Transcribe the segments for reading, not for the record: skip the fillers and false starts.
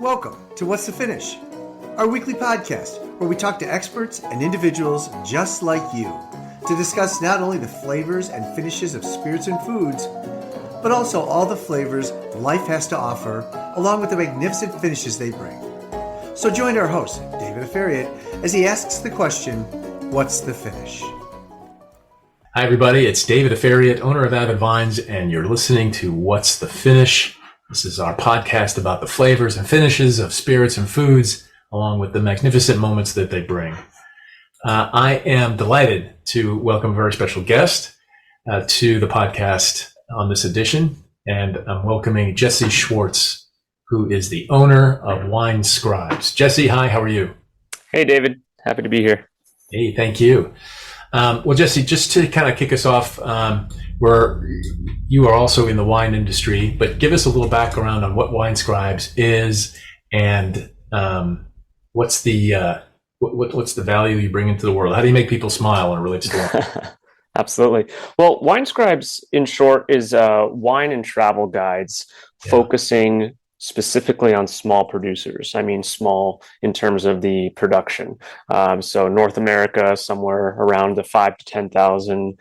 Welcome to What's the Finish, our weekly podcast where we talk to experts and individuals just like you to discuss not only the flavors and finishes of spirits and foods, but also all the flavors life has to offer, along with the magnificent finishes they bring. So join our host, David Afariat, as he asks the question, what's the finish? Hi, everybody. It's David Afariat, owner of Avid Vines, and you're listening to What's the Finish? This is our podcast about the flavors and finishes of spirits and foods, along with the magnificent moments that they bring. I am delighted to welcome a very special guest to the podcast on this edition, and I'm welcoming Jesse Schwartz, who is the owner of Wine Scribes. Jesse, hi, how are you? Hey, David. Happy to be here. Hey, thank you. Well, Jesse, just to kind of kick us off, you are also in the wine industry, but give us a little background on what Wine Scribes is and what's the value you bring into the world? How do you make people smile when it relates to wine? Absolutely. Well, Wine Scribes, in short, is wine and travel guides focusing specifically on small producers. I mean, small in terms of the production. So North America, somewhere around the 5,000 to 10,000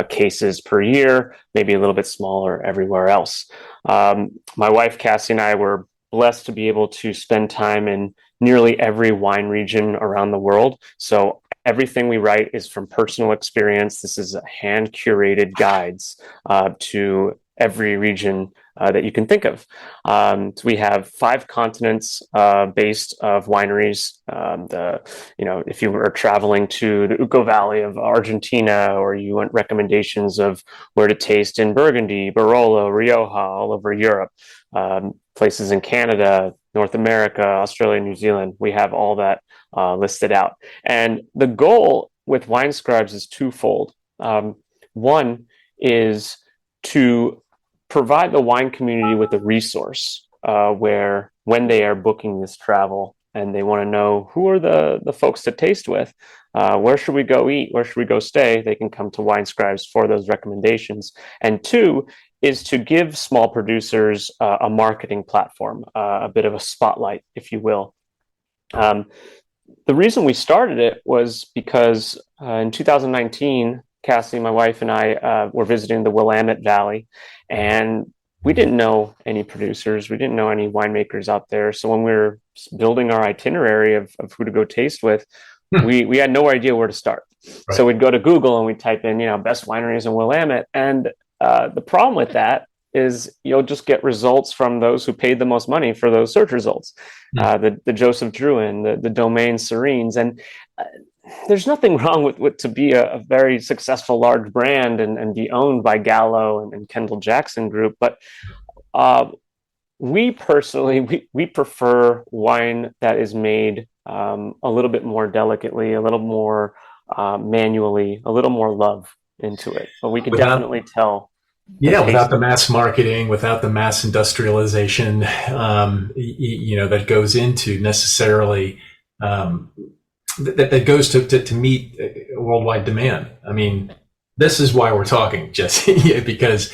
cases per year, maybe a little bit smaller everywhere else. My wife, Cassie, and I were blessed to be able to spend time in nearly every wine region around the world. So everything we write is from personal experience. This is hand curated guides to every region that you can think of. So we have 5 continents based of wineries. If you were traveling to the Uco Valley of Argentina, or you want recommendations of where to taste in Burgundy, Barolo, Rioja, all over Europe, places in Canada, North America, Australia, New Zealand, we have all that listed out. And the goal with Wine Scribes is twofold. One is to provide the wine community with a resource where when they are booking this travel and they want to know who are the folks to taste with, where should we go eat, where should we go stay, they can come to Wine Scribes for those recommendations. And two is to give small producers a marketing platform, a bit of a spotlight, if you will. The reason we started it was because in 2019, Cassie, my wife, and I were visiting the Willamette Valley, and we didn't know any producers. We didn't know any winemakers out there. So when we were building our itinerary of who to go taste with, we had no idea where to start. Right. So we'd go to Google and we'd type in, best wineries in Willamette. And the problem with that is you'll just get results from those who paid the most money for those search results. The Joseph Drouin, the Domaine Serenes. And there's nothing wrong with to be a very successful large brand and be owned by Gallo and Kendall Jackson Group. But we personally, we prefer wine that is made a little bit more delicately, a little more manually, a little more love into it. But we can definitely tell. Yeah, without the mass marketing, without the mass industrialization, that goes into necessarily that goes to meet worldwide demand. I mean, this is why we're talking, Jesse, because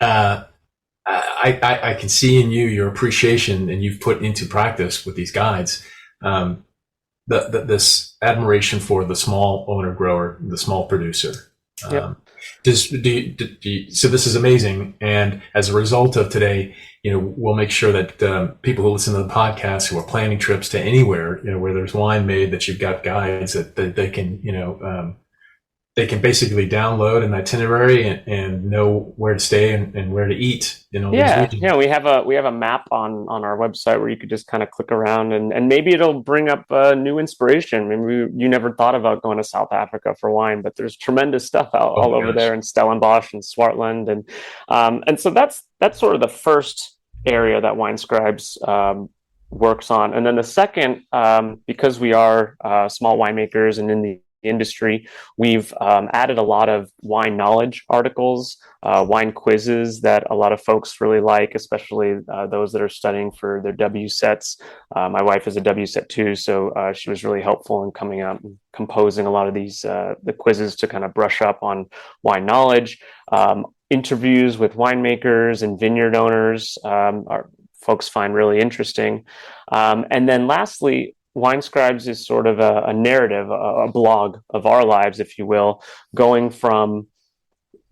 I can see in you your appreciation, and you've put into practice with these guides this admiration for the small owner grower, the small producer. Yep. So this is amazing, and as a result of today, we'll make sure that people who listen to the podcast who are planning trips to anywhere, where there's wine made, that you've got guides that they can, they can basically download an itinerary and know where to stay and where to eat in all these regions. Yeah, we have a map on our website where you could just kind of click around and maybe it'll bring up new inspiration. I mean, you never thought about going to South Africa for wine, but there's tremendous stuff all over there in Stellenbosch and Swartland, and so that's sort of the first area that Wine Scribes works on. And then the second, because we are small winemakers and in the industry, we've added a lot of wine knowledge articles, wine quizzes that a lot of folks really like, especially those that are studying for their WSETs. My wife is a WSET too, so she was really helpful in coming out and composing a lot of these the quizzes to kind of brush up on wine knowledge. Interviews with winemakers and vineyard owners are folks find really interesting. And then lastly, Wine Scribes is sort of a narrative, a blog of our lives, if you will, going from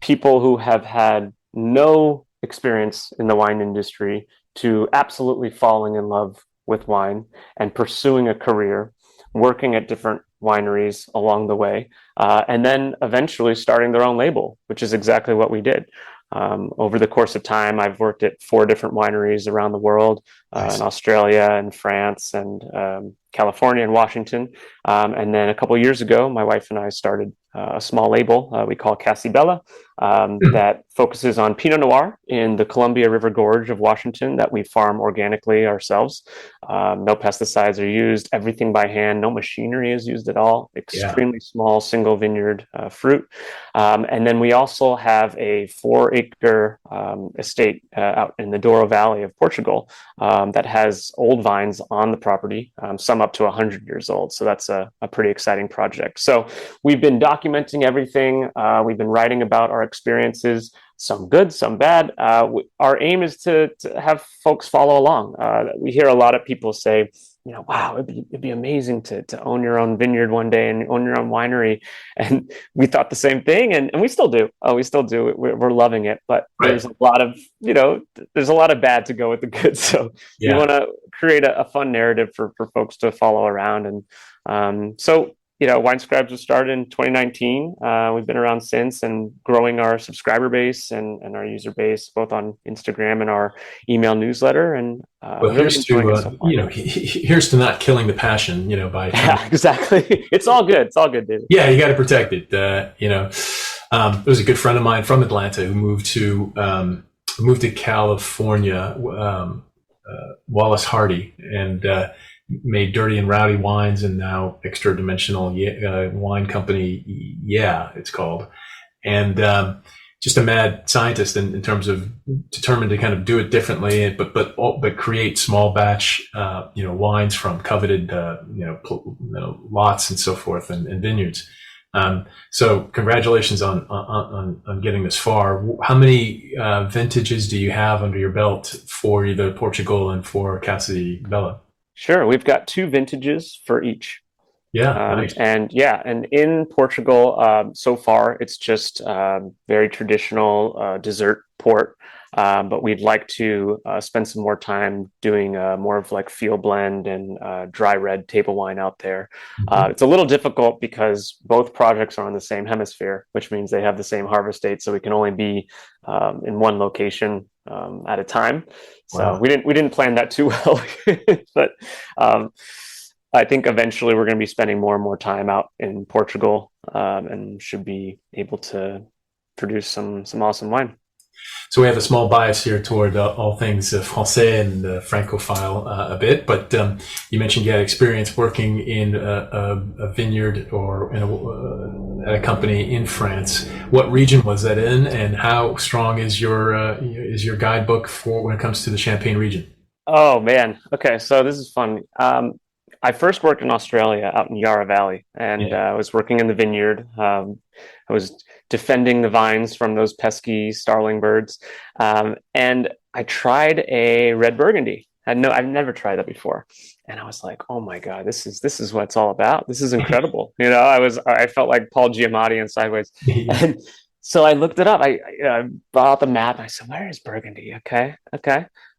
people who have had no experience in the wine industry to absolutely falling in love with wine and pursuing a career, working at different wineries along the way, and then eventually starting their own label, which is exactly what we did. Over the course of time, I've worked at 4 different wineries around the world, Nice. in Australia and France and California and Washington. And then a couple of years ago, my wife and I started a small label we call Casibella that focuses on Pinot Noir in the Columbia River Gorge of Washington that we farm organically ourselves. No pesticides are used, everything by hand, no machinery is used at all, extremely small single vineyard fruit. And then we also have a 4-acre estate out in the Douro Valley of Portugal that has old vines on the property, some up to 100 years old. So that's a pretty exciting project. So we've been documenting everything. We've been writing about our experiences, some good, some bad. Our aim is to have folks follow along. We hear a lot of people say, wow, it'd be amazing to own your own vineyard one day and own your own winery. And we thought the same thing, and we still do. We still do. We're loving it, but there's a lot of, there's a lot of bad to go with the good. So we want to create a fun narrative for folks to follow around. And so Wine Scribes was started in 2019. We've been around since and growing our subscriber base and our user base, both on Instagram and our email newsletter. And here's to not killing the passion, by exactly. It's all good. It's all good, David. Yeah, you got to protect it. There was a good friend of mine from Atlanta who moved to California, Wallace Hardy, and made Dirty and Rowdy wines, and now Extra Dimensional Wine Company. Yeah, it's called. And just a mad scientist in terms of determined to kind of do it differently, but create small batch, wines from coveted, lots and so forth and vineyards. So congratulations on getting this far. How many vintages do you have under your belt for either Portugal and for Casibella? Sure. We've got 2 vintages for each. Yeah. Nice. And in Portugal, so far, it's just very traditional dessert port. But we'd like to spend some more time doing more of like field blend and dry red table wine out there. It's a little difficult because both projects are on the same hemisphere, which means they have the same harvest date. So we can only be in one location at a time. So we didn't plan that too well, but I think eventually we're going to be spending more and more time out in Portugal and should be able to produce some awesome wine. So we have a small bias here toward all things Francais and Francophile a bit, but you mentioned you had experience working in a vineyard or at a company in France. What region was that in, and how strong is your guidebook for when it comes to the Champagne region? Oh man, okay, so this is fun. I first worked in Australia out in Yarra Valley, and I was working in the vineyard. I was defending the vines from those pesky starling birds. And I tried a red Burgundy. I've never tried that before. And I was like, oh my God, this is what it's all about. This is incredible. I felt like Paul Giamatti in Sideways. And so I looked it up. I brought out the map. And I said, where is Burgundy? Okay.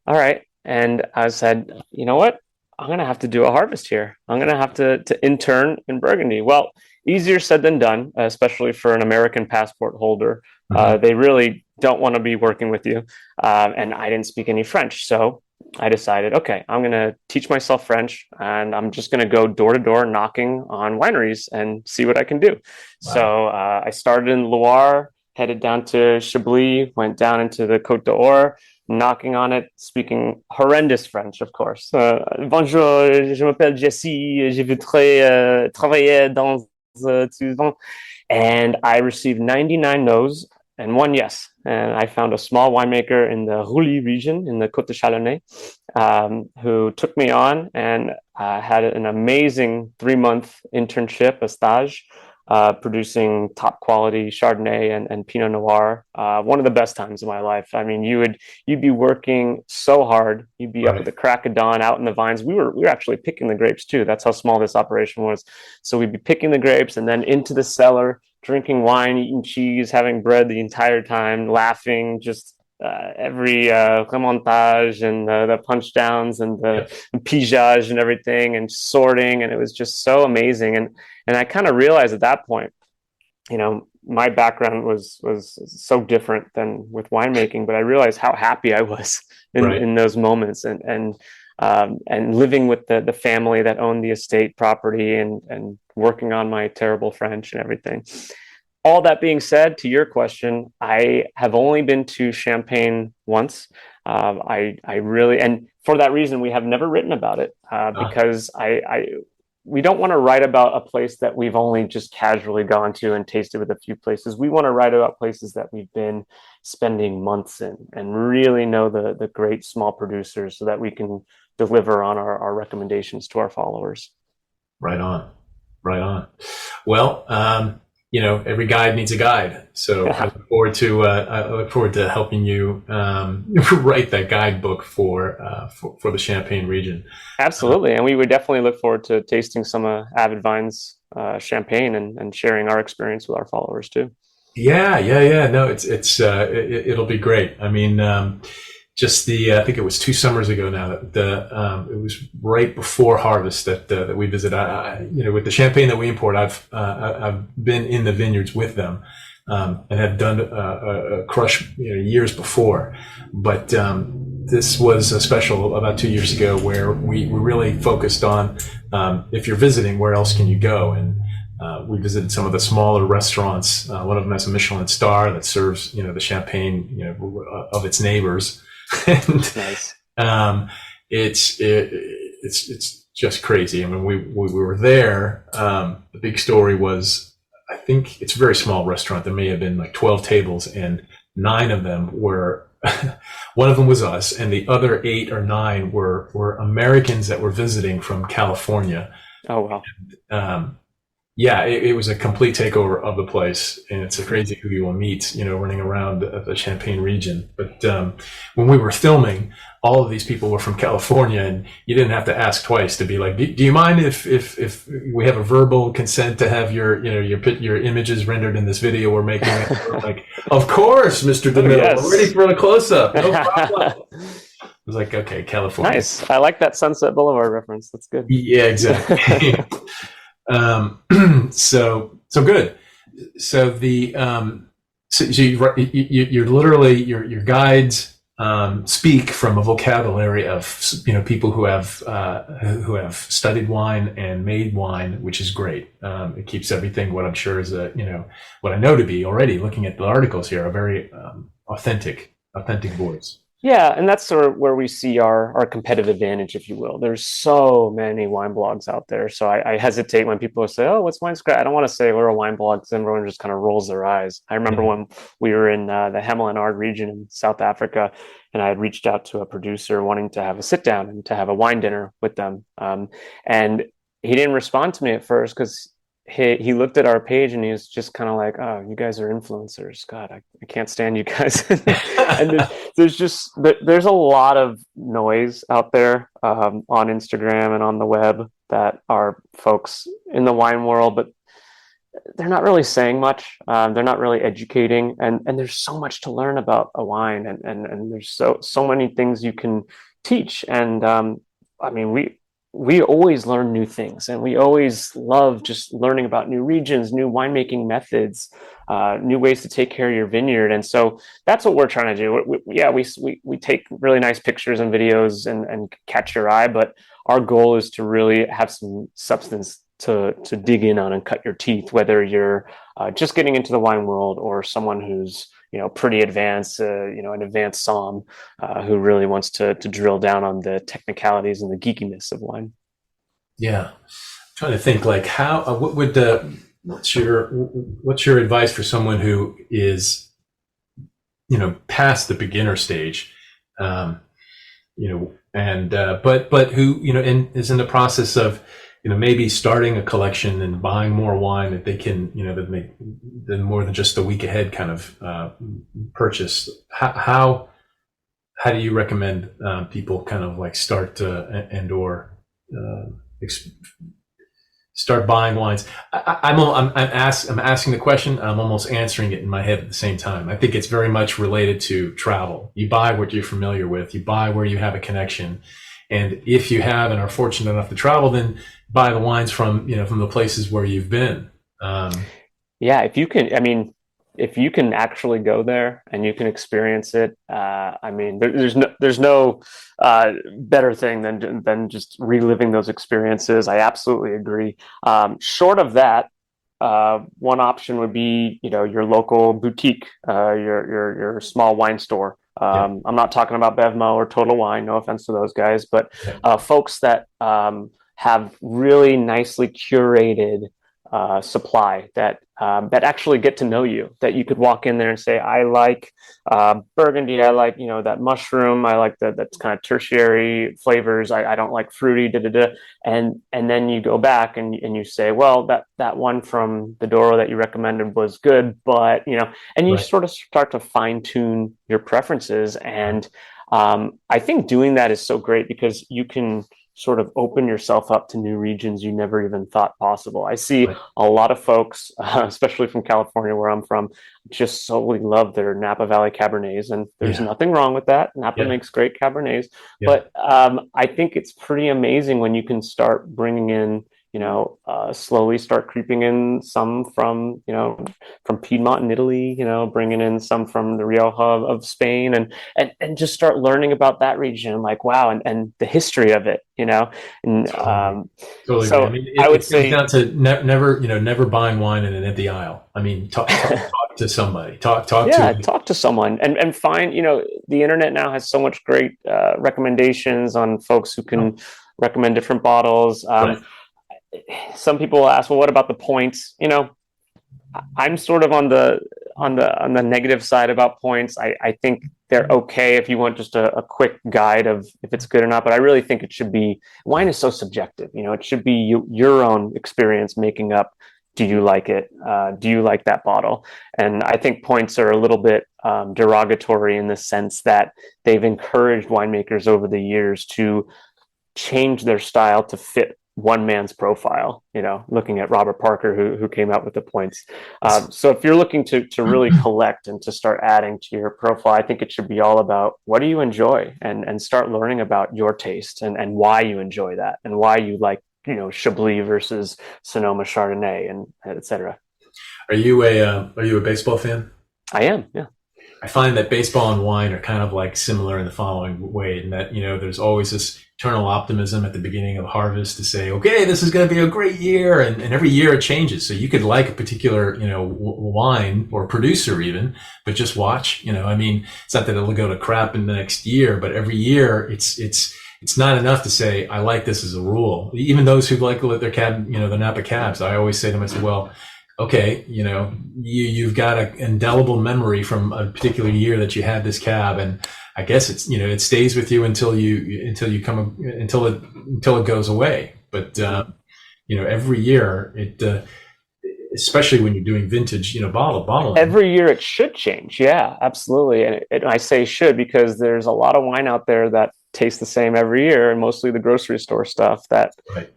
All right. And I said, you know what? I'm going to have to do a harvest here. I'm going to have to intern in Burgundy. Well, easier said than done, especially for an American passport holder. They really don't want to be working with you. And I didn't speak any French. So I decided, okay, I'm going to teach myself French, and I'm just going to go door to door knocking on wineries and see what I can do. Wow. So I started in Loire, headed down to Chablis, went down into the Côte d'Or, knocking on it, speaking horrendous French, of course. Bonjour, je m'appelle Jessie, je voudrais travailler dans and I received 99 no's and 1 yes. And I found a small winemaker in the Roulis region in the Côte de Chalonnais who took me on and had an amazing 3-month internship, a stage. producing top quality Chardonnay and Pinot Noir. One of the best times of my life. I mean, you'd be working so hard. You'd be up at the crack of dawn out in the vines. We were actually picking the grapes too. That's how small this operation was. So we'd be picking the grapes and then into the cellar, drinking wine, eating cheese, having bread the entire time, laughing, just every remontage and the punch downs and the pigeage and everything, and sorting, and it was just so amazing. And I kind of realized at that point, my background was so different than with winemaking, but I realized how happy I was in those moments, and living with the family that owned the estate property, and working on my terrible French and everything. All that being said, to your question, I have only been to Champagne once. I really, and for that reason, we have never written about it because we don't want to write about a place that we've only just casually gone to and tasted with a few places. We want to write about places that we've been spending months in and really know the great small producers, so that we can deliver on our recommendations to our followers. Right on. Well, every guide needs a guide. So I look forward to helping you write that guidebook for the Champagne region. Absolutely, and we would definitely look forward to tasting some Avid Vines champagne and sharing our experience with our followers too. Yeah. No, it'll be great. I mean, I think it was 2 summers ago now that it was right before harvest that we visited. With the champagne that we import, I've been in the vineyards with them, and have done a crush years before, but this was a special about 2 years ago where we really focused on if you're visiting, where else can you go? And we visited some of the smaller restaurants. One of them has a Michelin star that serves the champagne of its neighbors. And nice. It's just crazy. I mean, we were there. The big story was, I think it's a very small restaurant. There may have been like 12 tables, and 9 of them were one of them was us, and the other 8 or 9 were Americans that were visiting from California. Oh wow. And, it was a complete takeover of the place, and it's crazy who you will meet, running around the Champagne region. But when we were filming, all of these people were from California, and you didn't have to ask twice to be like, "Do you mind if we have a verbal consent to have your images rendered in this video we're making?" Like, "Of course, Mr. DeMille, yes. We're ready for a close-up. No problem." I was like, "Okay, California." Nice. I like that Sunset Boulevard reference. That's good. Yeah, exactly. So good. So you're literally your guides speak from a vocabulary of people who have studied wine and made wine, which is great. It keeps everything what I'm sure is what I know to be already, looking at the articles here, a very authentic voice. Yeah, and that's sort of where we see our competitive advantage, if you will. There's so many wine blogs out there. So I hesitate when people say, "Oh, what's Wine Scribe?" I don't want to say we're a wine blog because everyone just kind of rolls their eyes. I remember when we were in the Hemel and Ard region in South Africa, and I had reached out to a producer wanting to have a sit down and to have a wine dinner with them. And he didn't respond to me at first because he looked at our page and he was just kind of like, "Oh, you guys are influencers. God, I can't stand you guys." And there's a lot of noise out there on Instagram and on the web that are folks in the wine world, but they're not really saying much. They're not really educating, and there's so much to learn about a wine, and there's so many things you can teach. And I mean, we always learn new things, and we always love just learning about new regions, new winemaking methods, new ways to take care of your vineyard. And so that's what we're trying to do. We take really nice pictures and videos and catch your eye, but our goal is to really have some substance to dig in on and cut your teeth, whether you're just getting into the wine world or someone who's pretty advanced, an advanced somm who really wants to drill down on the technicalities and the geekiness of wine. Yeah, I'm trying to think like how what's your advice for someone who is past the beginner stage, and but who and is in the process of maybe starting a collection and buying more wine that they can, than more than just the week ahead kind of purchase. How do you recommend people kind of like start start buying wines? I'm asking the question. I'm almost answering it in my head at the same time. I think it's very much related to travel. You buy what you're familiar with. You buy where you have a connection. And if you have and are fortunate enough to travel, then buy the wines from the places where you've been. Yeah, if you can actually go there and you can experience it, there's no better thing than just reliving those experiences. I absolutely agree. Short of that, one option would be your local boutique, your small wine store. I'm not talking about Bevmo or Total Wine, no offense to those guys, but folks that have really nicely curated supply that actually get to know you, that you could walk in there and say, I like Burgundy, I like that mushroom, I like that's kind of tertiary flavors, I don't like fruity, and then you go back and you say, well, that one from the Douro that you recommended was good, but and you sort of start to fine tune your preferences. And I think doing that is so great because you can sort of open yourself up to new regions you never even thought possible. I see a lot of folks, especially from California, where I'm from, just solely love their Napa Valley Cabernets, and there's nothing wrong with that. Napa makes great Cabernets, but I think it's pretty amazing when you can start bringing in, slowly start creeping in some from Piedmont in Italy, bringing in some from the Rioja of Spain, and just start learning about that region, like, wow, and the history of it, and totally. So I would say down to never buying wine in an empty aisle. Talk to somebody, talk to someone, and find, the internet now has so much great recommendations on folks who can recommend different bottles. Some people ask, well, what about the points? I'm sort of on the negative side about points. I think they're okay if you want just a quick guide of if it's good or not, but I really think it should be, wine is so subjective. It should be your own experience making up, do you like it? Do you like that bottle? And I think points are a little bit derogatory in the sense that they've encouraged winemakers over the years to change their style to fit one man's profile, looking at Robert Parker, who came out with the points. So if you're looking to really collect and to start adding to your profile, I think it should be all about what do you enjoy, and start learning about your taste and why you enjoy that, and why you like, Chablis versus Sonoma Chardonnay, and et cetera. Are you a baseball fan? I am, yeah. I find that baseball and wine are kind of like similar in the following way, in that, there's always this eternal optimism at the beginning of harvest to say, okay, this is going to be a great year. And every year it changes. So you could like a particular, wine or producer even, but just watch, it's not that it'll go to crap in the next year, but every year it's not enough to say, I like this as a rule. Even those who like their cab, the Napa cabs, I always say to myself, well, okay, you've got an indelible memory from a particular year that you had this cab, and I guess it's it stays with you until it goes away. But every year it, especially when you're doing vintage, bottling. Every year it should change. Yeah, absolutely. And I say should because there's a lot of wine out there that tastes the same every year, and mostly the grocery store stuff that,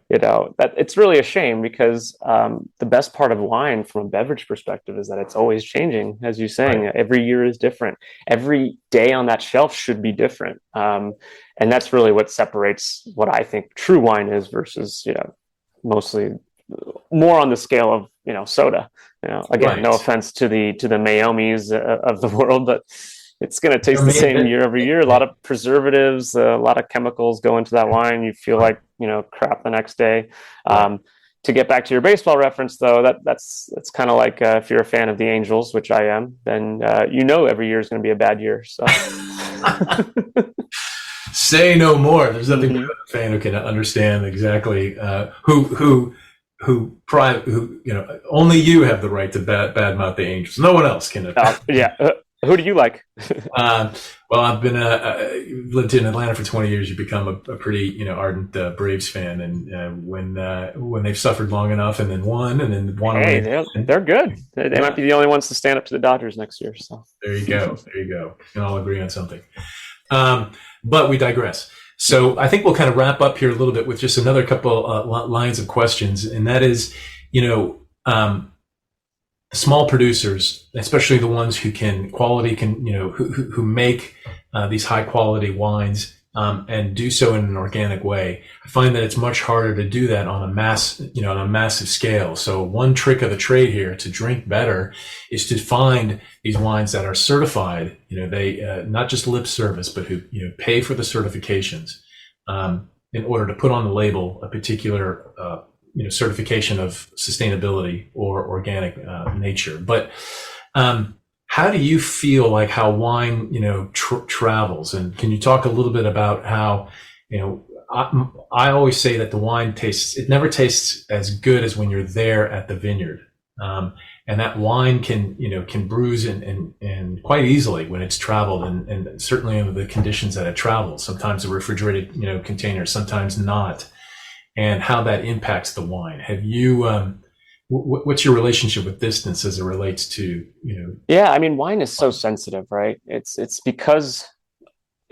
that it's really a shame because the best part of wine from a beverage perspective is that it's always changing. As you're saying, every year is different. Every day on that shelf should be different. And that's really what separates what I think true wine is versus, mostly more on the scale of, soda, again, no offense to the Mayomis of the world, but it's going to taste the same year every year. A lot of preservatives, a lot of chemicals go into that wine. You feel like, crap the next day. To get back to your baseball reference, though, that's kind of like if you're a fan of the Angels, which I am, then every year is going to be a bad year. So say no more. There's nothing more than a fan who can understand exactly who only you have the right to badmouth the Angels. No one else can. Who do you like? Well, I've been lived in Atlanta for 20 years. You become a pretty ardent Braves fan, and when they've suffered long enough and then won Hey, away, they're good. They might be the only ones to stand up to the Dodgers next year. So there you go. There you go. We can all agree on something. But we digress. So I think we'll kind of wrap up here a little bit with just another couple lines of questions, and that is, small producers, especially the ones who who make these high quality wines and do so in an organic way. I find that it's much harder to do that on a massive scale. So one trick of the trade here to drink better is to find these wines that are certified. They not just lip service, but who pay for the certifications in order to put on the label a particular certification of sustainability or organic nature. But how do you feel like how wine travels? And can you talk a little bit about how I always say that the wine never tastes as good as when you're there at the vineyard, and that wine can bruise and quite easily when it's traveled, and certainly under the conditions that it travels. Sometimes a refrigerated containers, sometimes not. And how that impacts the wine. Have you, what's your relationship with distance as it relates to, Yeah, I mean, wine is so sensitive, right? It's because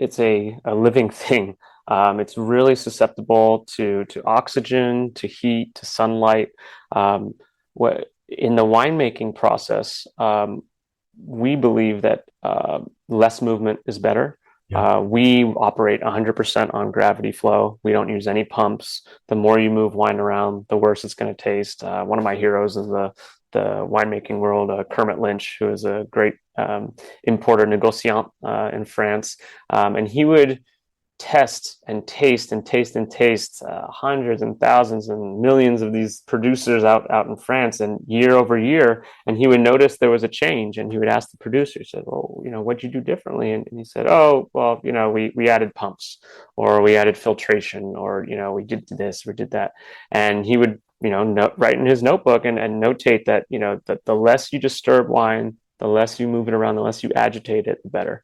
it's a living thing. It's really susceptible to oxygen, to heat, to sunlight. What in the winemaking process, we believe that less movement is better. Yeah. We operate 100% on gravity flow. We don't use any pumps. The more you move wine around, the worse it's going to taste. One of my heroes is the winemaking world, Kermit Lynch, who is a great importer négociant in France. And he would test and taste hundreds and thousands and millions of these producers out in France, and year over year, and he would notice there was a change, and he would ask the producer, he said, well, what'd you do differently? And he said, oh, well, we added pumps, or we added filtration, or we did this, we did that. And he would write in his notebook and notate that that the less you disturb wine, the less you move it around, the less you agitate it, the better.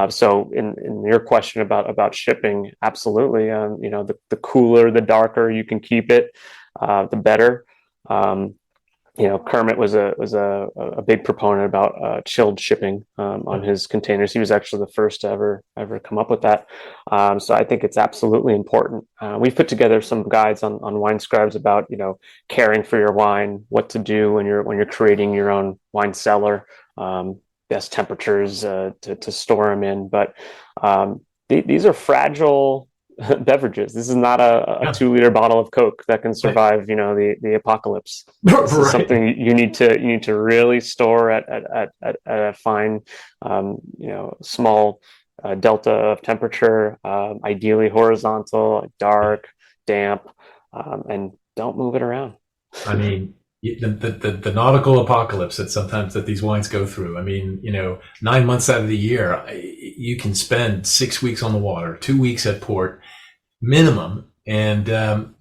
So in your question about shipping, absolutely. The cooler, the darker you can keep it, the better. Kermit was a big proponent about chilled shipping on his containers. He was actually the first to ever come up with that. So I think it's absolutely important. We've put together some guides on Wine Scribes about caring for your wine, what to do when you're creating your own wine cellar. Best temperatures to store them in, but these are fragile beverages. This is not a 2-liter bottle of Coke that can survive, the apocalypse. This is something you need to really store at a fine, small delta of temperature, ideally horizontal, dark, damp, and don't move it around. I mean, the nautical apocalypse that these wines go through. I mean, 9 months out of the year, you can spend 6 weeks on the water, 2 weeks at port minimum. And then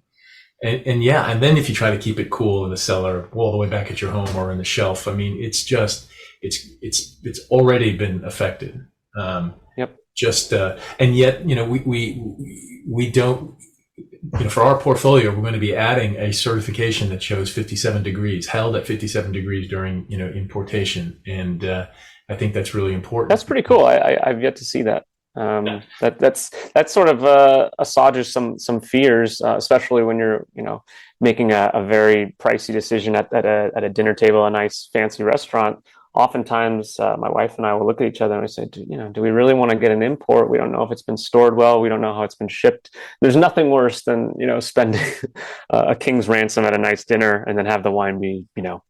if you try to keep it cool in the cellar, all the way back at your home or in the shelf, I mean, it's already been affected. Yep. And yet, we don't, for our portfolio, we're going to be adding a certification that shows 57 degrees, held at 57 degrees during, importation. And I think that's really important. That's pretty cool. I've yet to see that. That's sort of assuages some fears, especially when you're, making a very pricey decision at a dinner table, a nice fancy restaurant. Oftentimes, my wife and I will look at each other and we say, do we really want to get an import? We don't know if it's been stored well. We don't know how it's been shipped. There's nothing worse than, spending a king's ransom at a nice dinner and then have the wine be,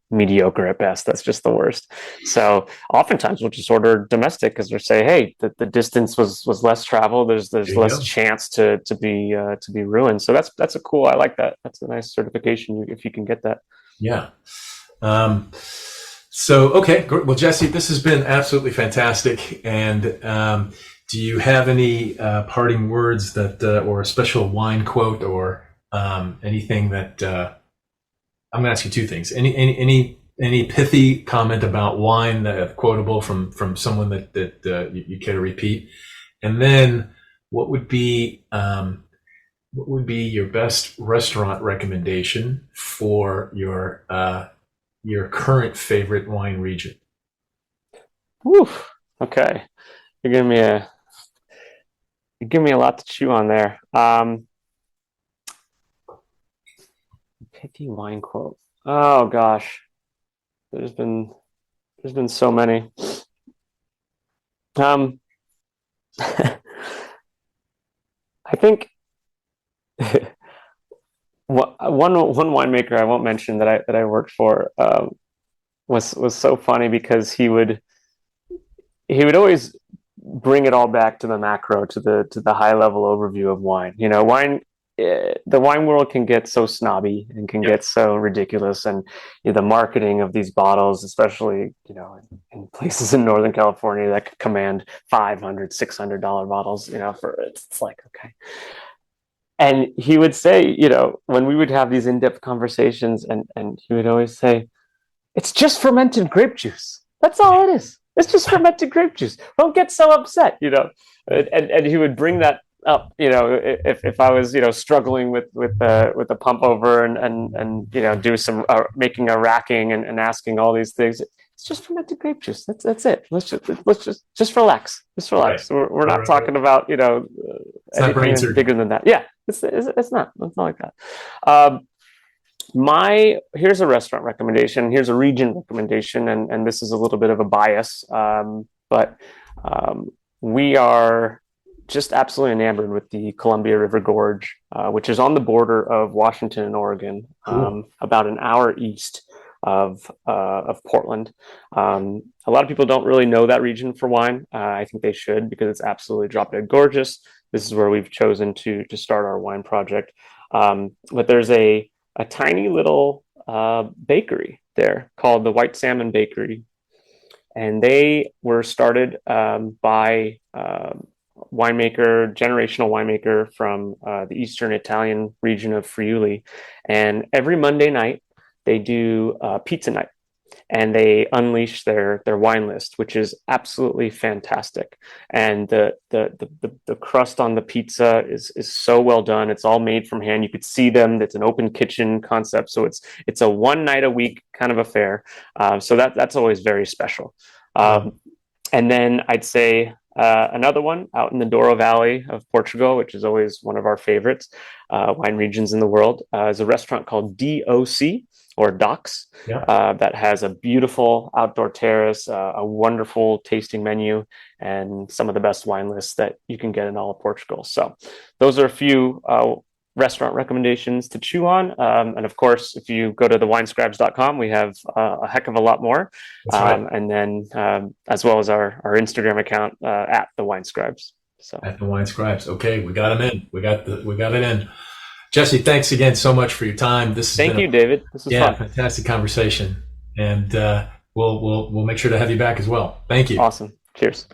mediocre at best. That's just the worst. So oftentimes we'll just order domestic because we say, hey, the distance was less travel. There's less chance to be ruined. So that's a cool. I like that. That's a nice certification if you can get that. Yeah. So, okay, well, Jesse, this has been absolutely fantastic. And do you have any parting words or a special wine quote or anything that I'm going to ask you two things? Any any pithy comment about wine that quotable from someone that you care to repeat? And then what would be your best restaurant recommendation for your current favorite wine region? Whew. Okay. You're giving me a lot to chew on there. Pithy wine quote. Oh gosh. There's been so many. I think one winemaker I won't mention that I worked for was so funny because he would always bring it all back to the macro, to the high level overview of wine. The wine world can get so snobby and can get so ridiculous, and the marketing of these bottles, especially in places in Northern California that could command $500-$600 bottles, it's like, okay. And he would say, when we would have these in-depth conversations, and he would always say, it's just fermented grape juice. That's all it is. It's just fermented grape juice. Don't get so upset, And he would bring that up, if I was, struggling with the pump over and do some making a racking and asking all these things. It's just fermented grape juice. That's it. Let's just relax. Just relax. Right. We're not talking about anything bigger than that. Yeah, it's not. It's not like that. Here's a restaurant recommendation. Here's a region recommendation, and this is a little bit of a bias, but we are just absolutely enamored with the Columbia River Gorge, which is on the border of Washington and Oregon, about an hour east of Portland. A lot of people don't really know that region for wine. I think they should, because it's absolutely drop dead gorgeous. This is where we've chosen to start our wine project. But there's a tiny little bakery there called the White Salmon Bakery, and they were started by generational winemaker from the Eastern Italian region of Friuli. And every Monday night they do pizza night, and they unleash their wine list, which is absolutely fantastic. And the crust on the pizza is so well done. It's all made from hand. You could see them. It's an open kitchen concept, so it's a one night a week kind of affair. So that's always very special. And then I'd say another one out in the Douro Valley of Portugal, which is always one of our favorites wine regions in the world, is a restaurant called DOC, or Docks, that has a beautiful outdoor terrace, a wonderful tasting menu, and some of the best wine lists that you can get in all of Portugal. So those are a few restaurant recommendations to chew on. And of course, if you go to thewinescribes.com, we have a heck of a lot more. Right. And then as well as our Instagram account at the Winescribes. So at the Winescribes. Okay, we got them in. We got it in. Jesse, thanks again so much for your time. Thank you, David. This was fun. Fantastic conversation. And we'll make sure to have you back as well. Thank you. Awesome. Cheers.